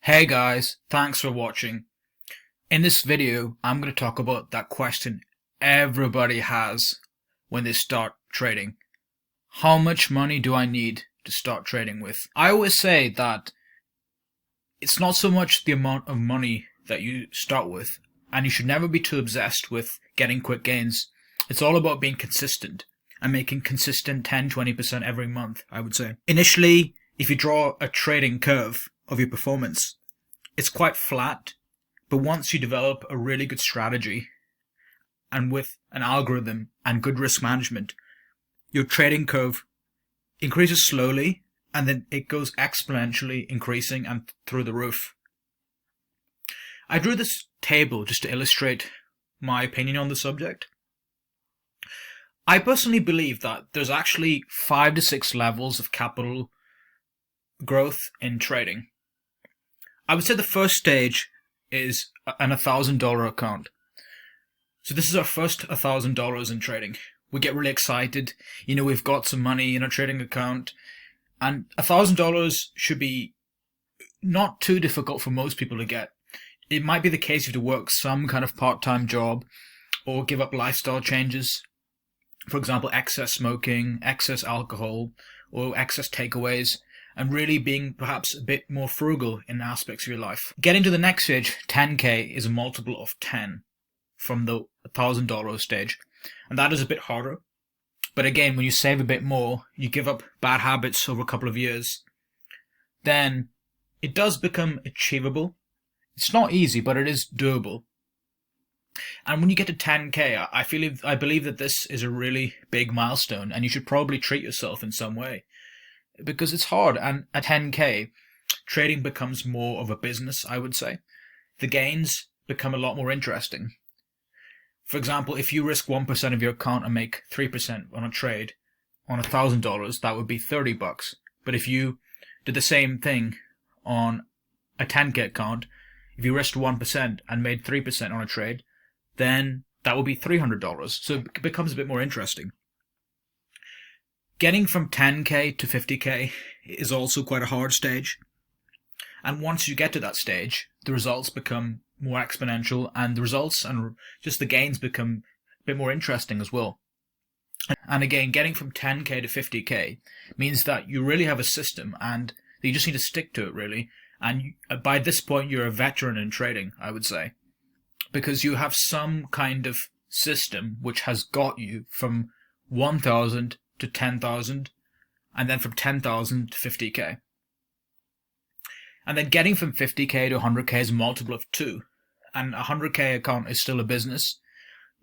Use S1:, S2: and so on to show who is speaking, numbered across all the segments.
S1: Hey guys, thanks for watching. In this video, I'm going to talk about that question everybody has when they start trading. How much money do I need to start trading with? I always say that it's not so much the amount of money that you start with, and you should never be too obsessed with getting quick gains. It's all about being consistent and making consistent 10-20% every month, I would say. Initially, if you draw a trading curve of your performance, it's quite flat, but once you develop a really good strategy and with an algorithm and good risk management, your trading curve increases slowly and then it goes exponentially increasing and through the roof. I drew this table just to illustrate my opinion on the subject. I personally believe that there's actually 5 to 6 levels of capital growth in trading. I would say the first stage is an $1,000 account. So this is our first $1,000 in trading. We get really excited. We've got some money in our trading account, and $1,000 should be not too difficult for most people to get. It might be the case if you have to work some kind of part-time job or give up lifestyle changes. For example, excess smoking, excess alcohol, or excess takeaways, and really being perhaps a bit more frugal in aspects of your life. Getting to the next stage, 10K, is a multiple of 10 from the $1,000 stage, and that is a bit harder. But again, when you save a bit more, you give up bad habits over a couple of years, then it does become achievable. It's not easy, but it is doable. And when you get to 10K, I believe that this is a really big milestone, and you should probably treat yourself in some way, because it's hard. And at 10K, trading becomes more of a business, I would say. The gains become a lot more interesting. For example, if you risk 1% of your account and make 3% on a trade on $1,000, that would be $30. But if you did the same thing on a 10K account, if you risked 1% and made 3% on a trade, then that would be $300. So it becomes a bit more interesting. Getting from 10K to 50K is also quite a hard stage. And once you get to that stage, the results become more exponential, and the results and just the gains become a bit more interesting as well. And again, getting from 10K to 50K means that you really have a system and you just need to stick to it, really. And by this point, you're a veteran in trading, I would say, because you have some kind of system which has got you from 1,000 to 10,000, and then from 10,000 to 50K. And then getting from 50K to 100K is a multiple of 2. And a 100K account is still a business.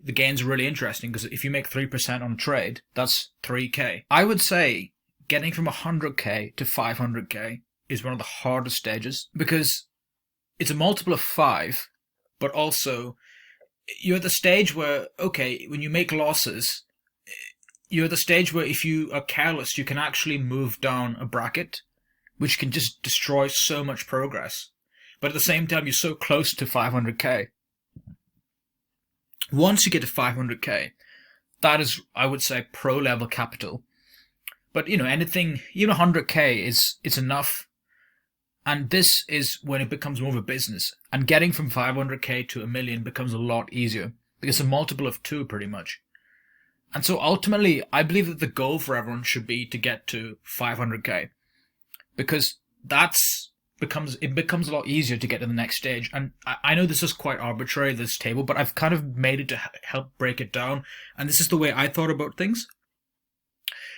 S1: The gains are really interesting because if you make 3% on a trade, that's 3K. I would say getting from 100K to 500K is one of the hardest stages because it's a multiple of 5, but also you're at the stage where, okay, when you make losses, you're at the stage where if you are careless, you can actually move down a bracket, which can just destroy so much progress. But at the same time, you're so close to 500K. Once you get to 500K, that is, I would say, pro-level capital. But, anything, even 100K it's enough. And this is when it becomes more of a business. And getting from 500K to 1 million becomes a lot easier, because it's a multiple of 2 pretty much. And so ultimately, I believe that the goal for everyone should be to get to 500K, because it becomes a lot easier to get to the next stage. And I know this is quite arbitrary, this table, but I've kind of made it to help break it down. And this is the way I thought about things.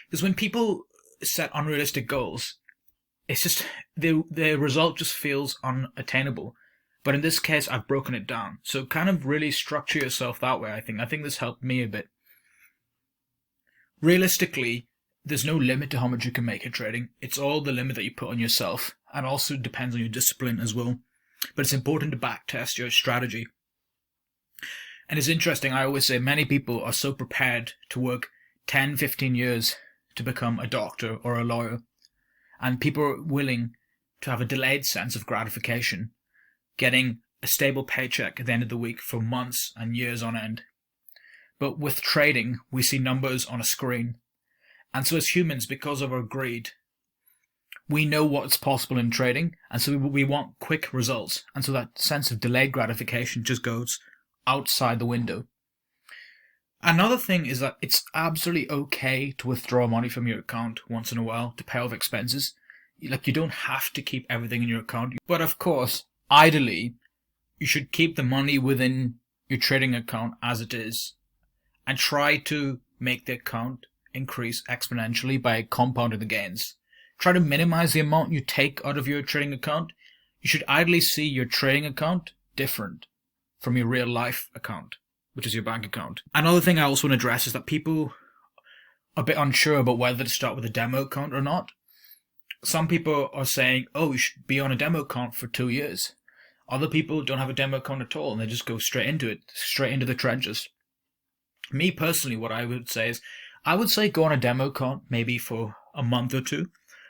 S1: Because when people set unrealistic goals, it's just, the result just feels unattainable. But in this case, I've broken it down. So kind of really structure yourself that way, I think. I think this helped me a bit. Realistically, there's no limit to how much you can make at trading. It's all the limit that you put on yourself, and also depends on your discipline as well. But it's important to backtest your strategy. And it's interesting, I always say many people are so prepared to work 10, 15 years to become a doctor or a lawyer. And people are willing to have a delayed sense of gratification, getting a stable paycheck at the end of the week for months and years on end. But with trading, we see numbers on a screen. And so as humans, because of our greed, we know what's possible in trading, and so we want quick results, and so that sense of delayed gratification just goes outside the window. Another thing is that it's absolutely okay to withdraw money from your account once in a while to pay off expenses. Like, you don't have to keep everything in your account, but of course, ideally, you should keep the money within your trading account as it is, and try to make the account increase exponentially by compounding the gains. Try to minimize the amount you take out of your trading account. You should ideally see your trading account different from your real life account, which is your bank account. Another thing I also want to address is that people are a bit unsure about whether to start with a demo account or not. Some people are saying, oh, you should be on a demo account for 2 years. Other people don't have a demo account at all, and they just go straight into it, straight into the trenches. Me personally, what I would say is, I would say go on a demo account maybe for a month or two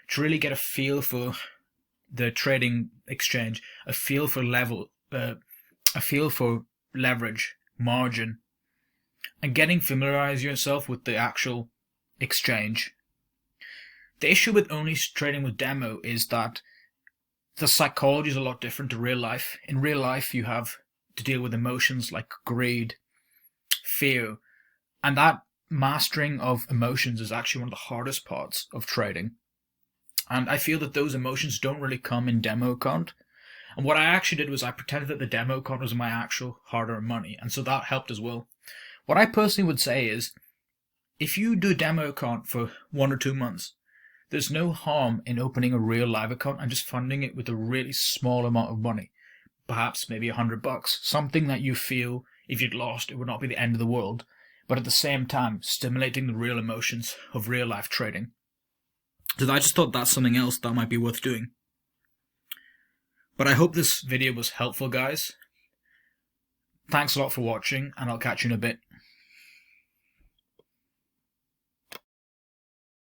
S1: to really get a feel for the trading exchange, a feel for leverage, margin, and familiarize yourself with the actual exchange. The issue with only trading with demo is that the psychology is a lot different to real life. In real life, you have to deal with emotions like greed, fear, and that mastering of emotions is actually one of the hardest parts of trading. And I feel that those emotions don't really come in demo account. And what I actually did was I pretended that the demo account was my actual hard-earned money, and so that helped as well. What I personally would say is, if you do a demo account for 1 or 2 months, there's no harm in opening a real live account and just funding it with a really small amount of money. Perhaps maybe $100, something that you feel if you'd lost it would not be the end of the world, but at the same time stimulating the real emotions of real life trading. So I just thought that's something else that might be worth doing. But I hope this video was helpful, guys. Thanks a lot for watching, and I'll catch you in a bit.